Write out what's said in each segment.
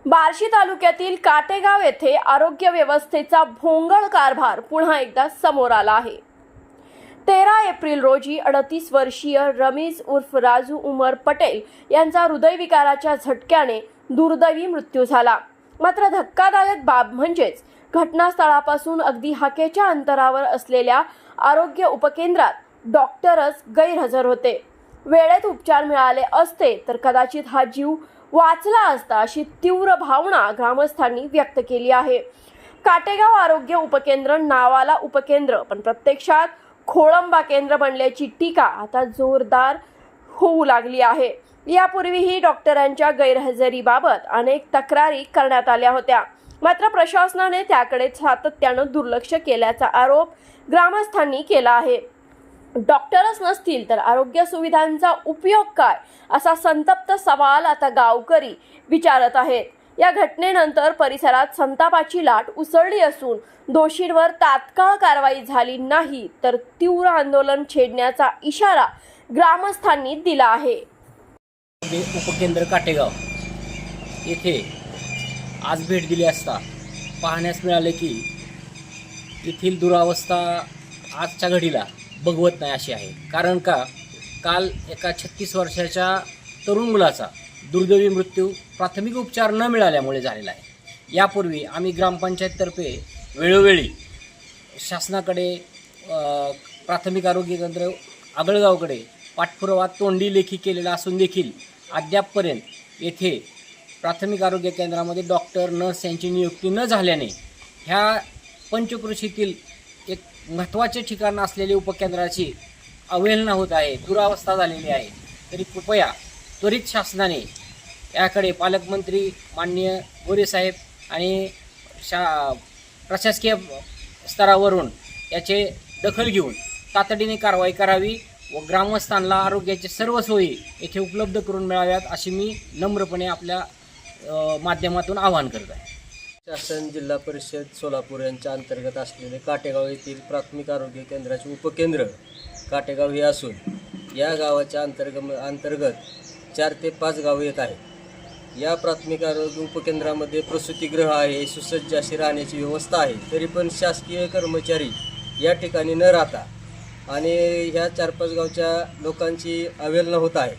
बार्शी तालुक्यातील काटेगाव येथे आरोग्य व्यवस्थेचा भोंगळ कारभार पुन्हा एकदा समोर आला आहे। 13 एप्रिल रोजी 38 वर्षीय रमीज उर्फ राजू उमर पटेल यांचा हृदयविकाराच्या झटक्याने दुर्दैवी मृत्यू झाला। मात्र धक्कादायक बाब म्हणजेच घटनास्थळापासून अगदी हाकेच्या अंतरावर असलेल्या आरोग्य उपकेंद्रात डॉक्टरच गैरहजर होते। वेळेत उपचार मिळाले असते तर कदाचित हा जीव वाचला असता अशी तीव्र भावना ग्रामस्थांनी व्यक्त केली आहे। काटेगाव आरोग्य उपकेंद्र नावाला उपकेंद्र पण प्रत्यक्षात खोळंबा केंद्र बनल्याची टीका आता जोरदार होऊ लागली आहे। यापूर्वीही डॉक्टरांच्या गैरहजेरीबाबत अनेक तक्रारी करण्यात आल्या होत्या, मात्र प्रशासनाने त्याकडे सातत्याने दुर्लक्ष केल्याचा आरोप ग्रामस्थांनी केला आहे। डॉक्टरच नसतील तर आरोग्य सुविधांचा उपयोग काय असा संतप्त सवाल आता गावकरी विचारत आहेत। या घटनेनंतर परिसरात संतापाची लाट उसळली असून दोषींवर तात्काळ कारवाई झाली नाही तर तीव्र आंदोलन छेडण्याचा इशारा ग्रामस्थांनी दिला आहे। उपकेंद्र काटेगाव येथे आज भेट दिली असता पाहण्यास मिळाले की येथील दुरावस्था आजच्या घडीला बघवत नाही अशी आहे। कारण का काल एका 36 वर्षाच्या तरुण मुलाचा दुर्दैवी मृत्यू प्राथमिक उपचार न मिळाल्यामुळे झालेला आहे। यापूर्वी आम्ही ग्रामपंचायततर्फे वेळोवेळी शासनाकडे प्राथमिक आरोग्य केंद्र आगळगावकडे पाठपुरावा तोंडी लेखी केलेला असून देखील अद्यापपर्यंत येथे प्राथमिक आरोग्य केंद्रामध्ये डॉक्टर नर्स यांची नियुक्ती न झाल्याने ह्या पंचक्रोशीतील एक महत्त्वाचे ठिकाण असलेले उपकेंद्राची अवहेलना होत आहे, दुरावस्था झालेली आहे। तरी कृपया त्वरित शासनाने याकडे पालकमंत्री माननीय गोरे साहेब आणि प्रशासकीय स्तरावरून याचे दखल घेऊन तातडीने कारवाई करावी व ग्रामस्थांना आरोग्याचे सर्व सोयी येथे उपलब्ध करून मिळाव्यात अशी मी नम्रपणे आपल्या माध्यमातून आवाहन करत आहे। शासन जिल्हा परिषद सोलापूर यांच्या अंतर्गत असलेले काटेगाव येथील प्राथमिक आरोग्य केंद्राचे उपकेंद्र काटेगाव हे असून या गावाच्या अंतर्गत 4 ते 5 गावे येत आहेत। या प्राथमिक आरोग्य उपकेंद्रामध्ये प्रसूतिगृह आहे, सुसज्ज अशी राहण्याची व्यवस्था आहे। तरी पण शासकीय कर्मचारी या ठिकाणी न राहता आणि ह्या 4-5 गावच्या लोकांची अवहेलना होत आहे।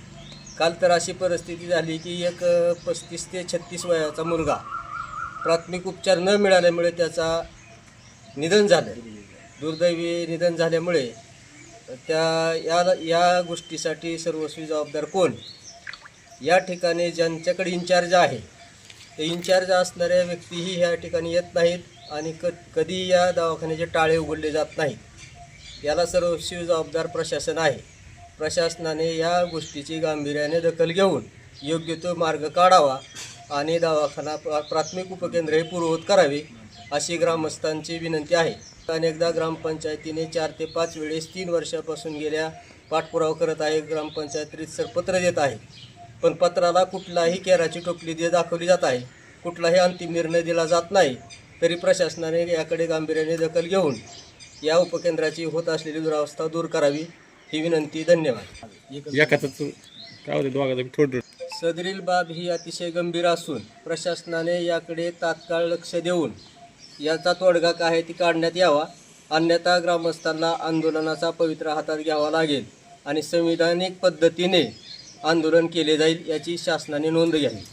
काल तर अशी परिस्थिती झाली की एक 35 ते 36 वयाचा मुलगा प्राथमिक उपचार न मिळाल्यामुळे त्याचा निधन झालं। दुर्दैवी निधन झाल्यामुळे या गोष्टीसाठी सर्वस्वी जबाबदार कोण? या ठिकाणी ज्यांच्याकडे इन्चार्ज आहे ते इन्चार्ज असणाऱ्या व्यक्तीही ह्या ठिकाणी येत नाहीत आणि कधी या दवाखान्याचे टाळे उघडले जात नाहीत। याला सर्वस्वी जबाबदार प्रशासन आहे। प्रशासनाने या गोष्टीची गांभीर्याने दखल घेऊन योग्य तो मार्ग काढावा आणि दवाखाना प्राथमिक उपकेंद्र हे पूर्ववत करावे अशी ग्रामस्थांची विनंती आहे। अनेकदा ग्रामपंचायतीने 4 ते 5 वेळेस 3 वर्षापासून गेल्या पाठपुरावा करत आहे। ग्रामपंचायत रीतसर पत्र देत आहे, पण पत्राला कुठलाही केराची टोपली दाखवली जात आहे, कुठलाही अंतिम निर्णय दिला जात नाही। तरी प्रशासनाने याकडे गांभीर्याने दखल घेऊन या उपकेंद्राची होत असलेली दुरावस्था दूर करावी ही विनंती। धन्यवाद। सदरील बाब ही अतिशय गंभीर असून प्रशासनाने याकडे तात्काळ लक्ष देऊन याचा तोडगा काय आहे ती काढण्यात यावा, अन्यथा ग्रामस्थांना आंदोलनाचा पवित्रा हातात घ्यावा लागेल आणि संविधानिक पद्धतीने आंदोलन केले जाईल याची शासनाने नोंद घ्यावी।